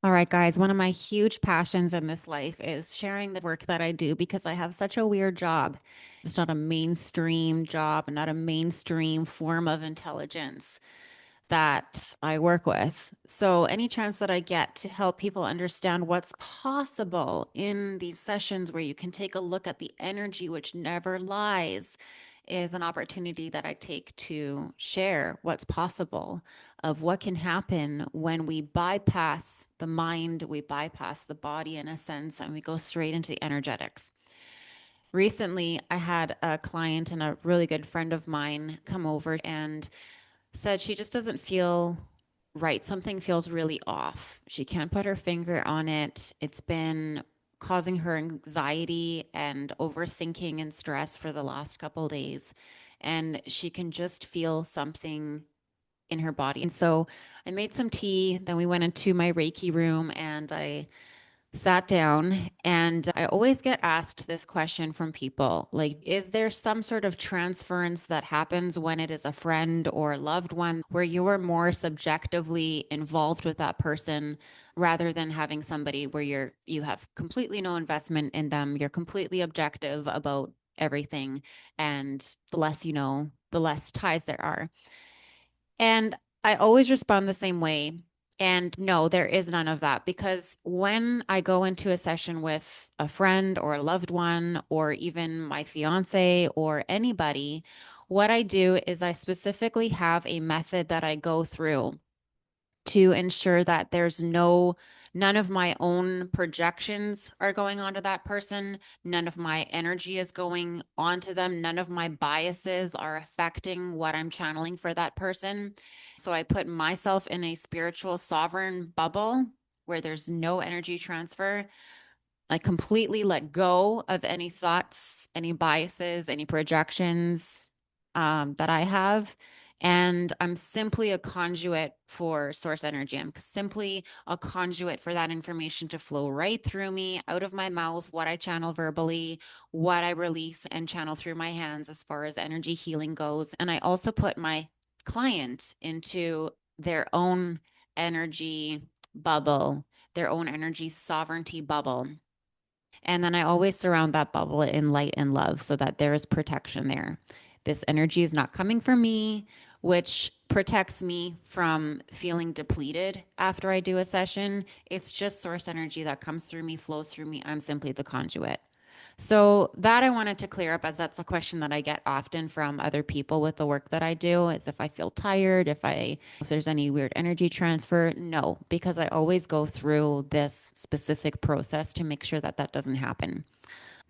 All right, guys, one of my huge passions in this life is sharing the work that I do because I have such a weird job. It's not a mainstream job, not a mainstream form of intelligence that I work with. So, any chance that I get to help people understand what's possible in these sessions where you can take a look at the energy which never lies is an opportunity that I take to share what's possible of what can happen when we bypass the mind, we bypass the body in a sense, and we go straight into the energetics. Recently, I had a client and a really good friend of mine come over and said she just doesn't feel right. Something feels really off. She can't put her finger on it. It's been causing her anxiety and overthinking and stress for the last couple of days. And she can just feel something in her body. And so I made some tea. Then we went into my Reiki room and I sat down, and I always get asked this question from people like, is there some sort of transference that happens when it is a friend or a loved one where you are more subjectively involved with that person rather than having somebody where you have completely no investment in them, you're completely objective about everything, and the less you know, the less ties there are. And I always respond the same way. And no, there is none of that because when I go into a session with a friend or a loved one, or even my fiance or anybody, what I do is I specifically have a method that I go through to ensure that none of my own projections are going onto that person. None of my energy is going onto them. None of my biases are affecting what I'm channeling for that person. So I put myself in a spiritual sovereign bubble where there's no energy transfer. I completely let go of any thoughts, any biases, any projections that I have. And I'm simply a conduit for source energy. I'm simply a conduit for that information to flow right through me, out of my mouth, what I channel verbally, what I release and channel through my hands as far as energy healing goes. And I also put my client into their own energy bubble, their own energy sovereignty bubble. And then I always surround that bubble in light and love so that there is protection there. This energy is not coming from me, which protects me from feeling depleted after I do a session. It's just source energy that comes through me, flows through me. I'm simply the conduit. So that I wanted to clear up as that's a question that I get often from other people with the work that I do is if I feel tired, if there's any weird energy transfer. No, because I always go through this specific process to make sure that that doesn't happen.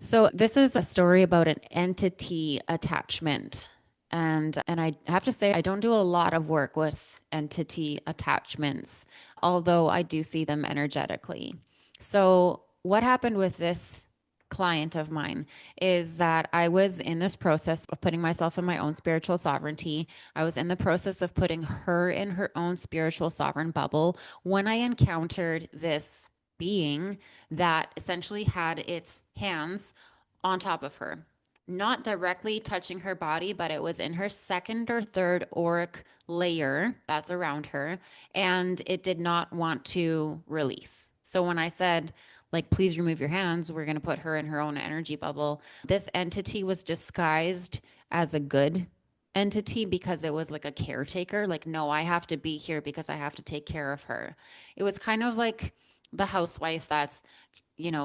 So this is a story about an entity attachment. And I have to say I don't do a lot of work with entity attachments, although I do see them energetically. So what happened with this client of mine is that I was in this process of putting myself in my own spiritual sovereignty. I was in the process of putting her in her own spiritual sovereign bubble when I encountered this being that essentially had its hands on top of her, not directly touching her body, but it was in her second or third auric layer that's around her, and it did not want to release. So when I said, like, please remove your hands, we're going to put her in her own energy bubble, this entity was disguised as a good entity because it was like a caretaker. Like, no, I have to be here because I have to take care of her. It was kind of like the housewife that's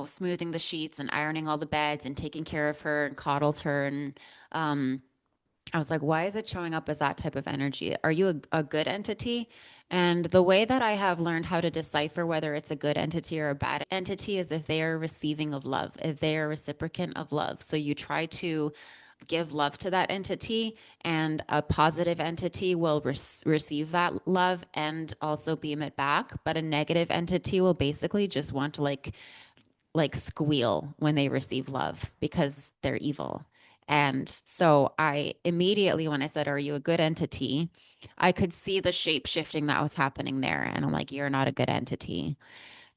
smoothing the sheets and ironing all the beds and taking care of her and coddles her. And I was like, why is it showing up as that type of energy? Are you a good entity? And the way that I have learned how to decipher whether it's a good entity or a bad entity is if they are receiving of love, if they are reciprocant of love. So you try to give love to that entity, and a positive entity will receive that love and also beam it back. But a negative entity will basically just want to squeal when they receive love because they're evil. And so I immediately, when I said, are you a good entity? I could see the shape shifting that was happening there. And I'm like, you're not a good entity.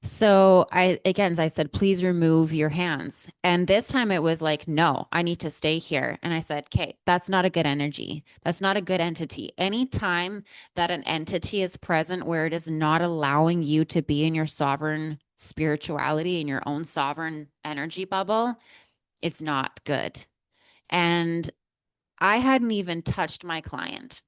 So again, I said, please remove your hands. And this time it was like, no, I need to stay here. And I said, okay, that's not a good energy. That's not a good entity. Anytime that an entity is present where it is not allowing you to be in your sovereign spirituality, in your own sovereign energy bubble, it's not good. And I hadn't even touched my client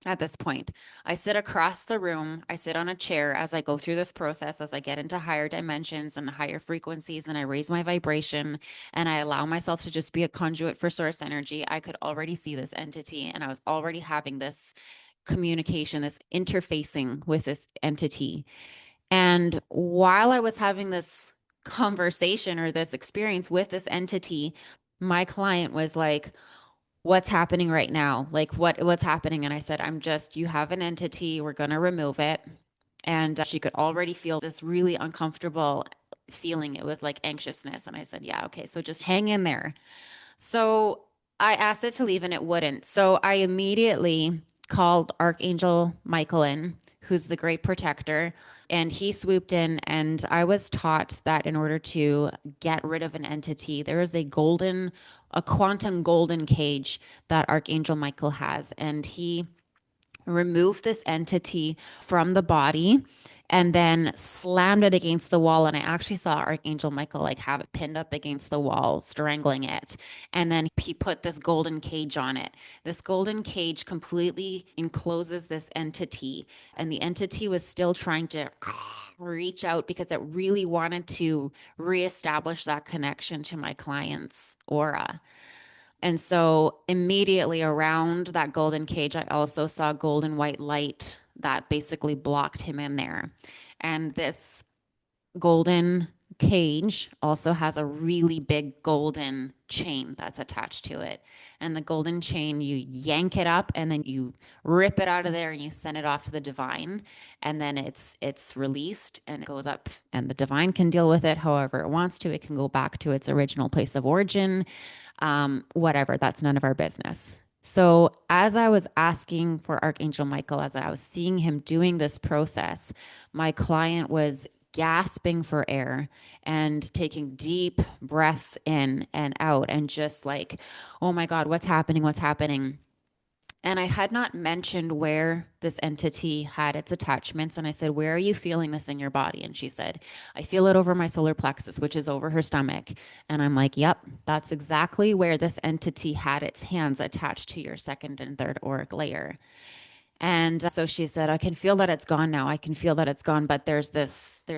at this point. I sit across the room, I sit on a chair as I go through this process, as I get into higher dimensions and higher frequencies, and I raise my vibration and I allow myself to just be a conduit for source energy. I could already see this entity and I was already having this communication, this interfacing with this entity. And while I was having this conversation or this experience with this entity, my client was like, what's happening right now? Like what's happening? And I said, I'm just, you have an entity, we're going to remove it. And she could already feel this really uncomfortable feeling. It was like anxiousness. And I said, yeah, okay, so just hang in there. So I asked it to leave and it wouldn't. So I immediately called Archangel Michael in, who's the great protector, and he swooped in. And I was taught that in order to get rid of an entity, there is a quantum golden cage that Archangel Michael has. And he remove this entity from the body and then slammed it against the wall. And I actually saw Archangel Michael like have it pinned up against the wall, strangling it. And then he put this golden cage on it. This golden cage completely encloses this entity. And the entity was still trying to reach out because it really wanted to reestablish that connection to my client's aura. And so immediately around that golden cage, I also saw golden white light that basically blocked him in there. And this golden cage also has a really big golden chain that's attached to it. And the golden chain, you yank it up and then you rip it out of there and you send it off to the divine. And then it's released and it goes up and the divine can deal with it however it wants to. It can go back to its original place of origin, whatever, that's none of our business. So, as I was asking for Archangel Michael, as I was seeing him doing this process, my client was gasping for air and taking deep breaths in and out, and just like, oh my God, what's happening? What's happening? And I had not mentioned where this entity had its attachments. And I said, where are you feeling this in your body? And she said, I feel it over my solar plexus, which is over her stomach. And I'm like, yep, that's exactly where this entity had its hands attached to your second and third auric layer. And so she said, I can feel that it's gone now. I can feel that it's gone, but there's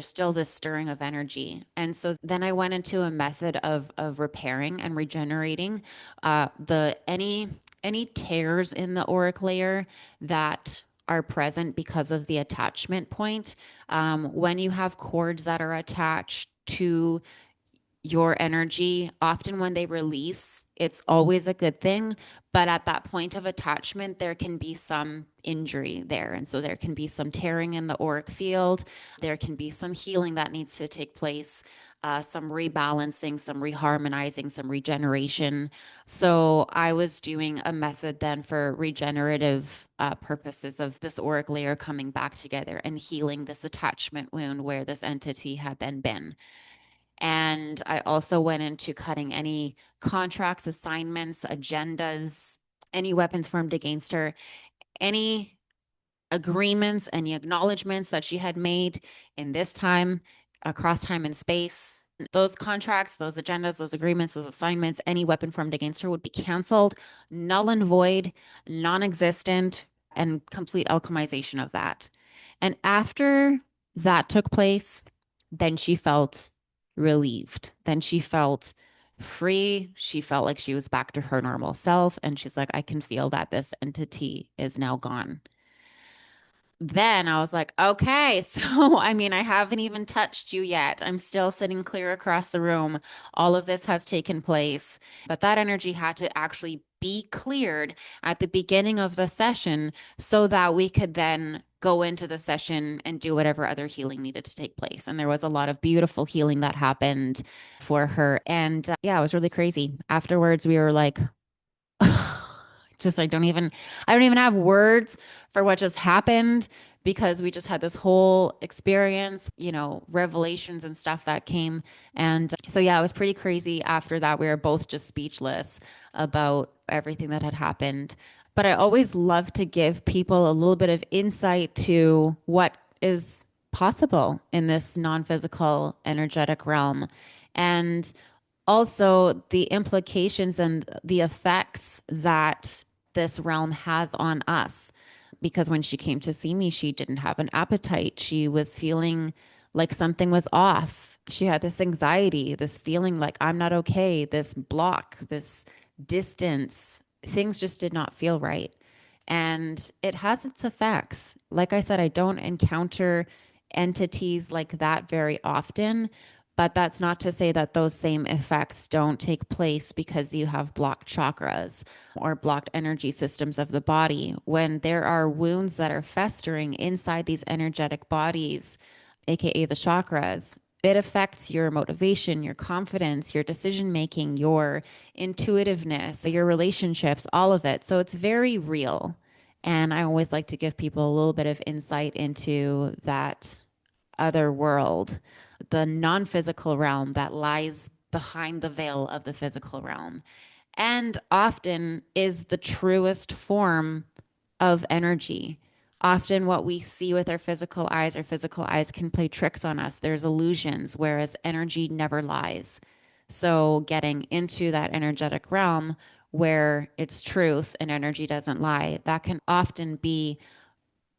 still this stirring of energy. And so then I went into a method of repairing and regenerating the any tears in the auric layer that are present because of the attachment point. When you have cords that are attached to your energy, often when they release, it's always a good thing. But at that point of attachment, there can be some injury there. And so there can be some tearing in the auric field. There can be some healing that needs to take place, some rebalancing, some reharmonizing, some regeneration. So I was doing a method then for regenerative purposes of this auric layer coming back together and healing this attachment wound where this entity had then been. And I also went into cutting any contracts, assignments, agendas, any weapons formed against her, any agreements, any acknowledgments that she had made in this time, across time and space. Those contracts, those agendas, those agreements, those assignments, any weapon formed against her would be canceled, null and void, non existent, and complete alchemization of that. And after that took place, then she felt relieved. Then she felt free. She felt like she was back to her normal self. And she's like, I can feel that this entity is now gone. Then I was like, okay, so I mean, I haven't even touched you yet. I'm still sitting clear across the room. All of this has taken place, but that energy had to actually be cleared at the beginning of the session so that we could then go into the session and do whatever other healing needed to take place. And there was a lot of beautiful healing that happened for her. And yeah, it was really crazy. Afterwards, we were like, just I don't even have words for what just happened because we just had this whole experience, revelations and stuff that came. And so, yeah, it was pretty crazy. After that, we were both just speechless about everything that had happened. But I always love to give people a little bit of insight to what is possible in this non physical energetic realm. And also the implications and the effects that this realm has on us. Because when she came to see me, she didn't have an appetite. She was feeling like something was off. She had this anxiety, this feeling like I'm not okay, this block, this distance. Things just did not feel right. And it has its effects. Like I said, I don't encounter entities like that very often, but that's not to say that those same effects don't take place because you have blocked chakras or blocked energy systems of the body. When there are wounds that are festering inside these energetic bodies, AKA the chakras, it affects your motivation, your confidence, your decision making, your intuitiveness, your relationships, all of it. So it's very real. And I always like to give people a little bit of insight into that other world, the non physical realm that lies behind the veil of the physical realm, and often is the truest form of energy. Often, what we see with our physical eyes can play tricks on us. There's illusions, whereas energy never lies. So, getting into that energetic realm where it's truth and energy doesn't lie, that can often be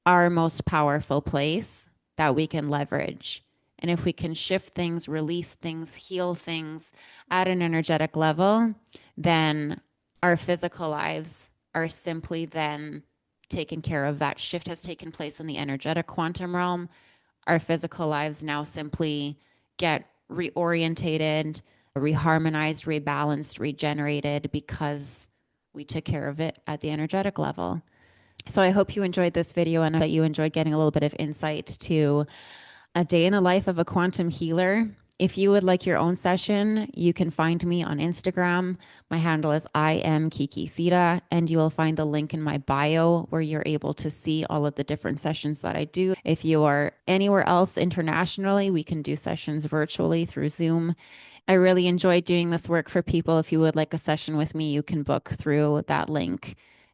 our most powerful place that we can leverage. And if we can shift things, release things, heal things at an energetic level, then our physical lives are simply then taken care of. That shift has taken place in the energetic quantum realm. Our physical lives now simply get reorientated, reharmonized, rebalanced, regenerated because we took care of it at the energetic level. So I hope you enjoyed this video and that you enjoyed getting a little bit of insight to a day in the life of a quantum healer. If you would like your own session, you can find me on Instagram. My handle is I am Kiki Sita, and you will find the link in my bio where you're able to see all of the different sessions that I do. If you are anywhere else internationally, we can do sessions virtually through Zoom. I really enjoy doing this work for people. If you would like a session with me, you can book through that link.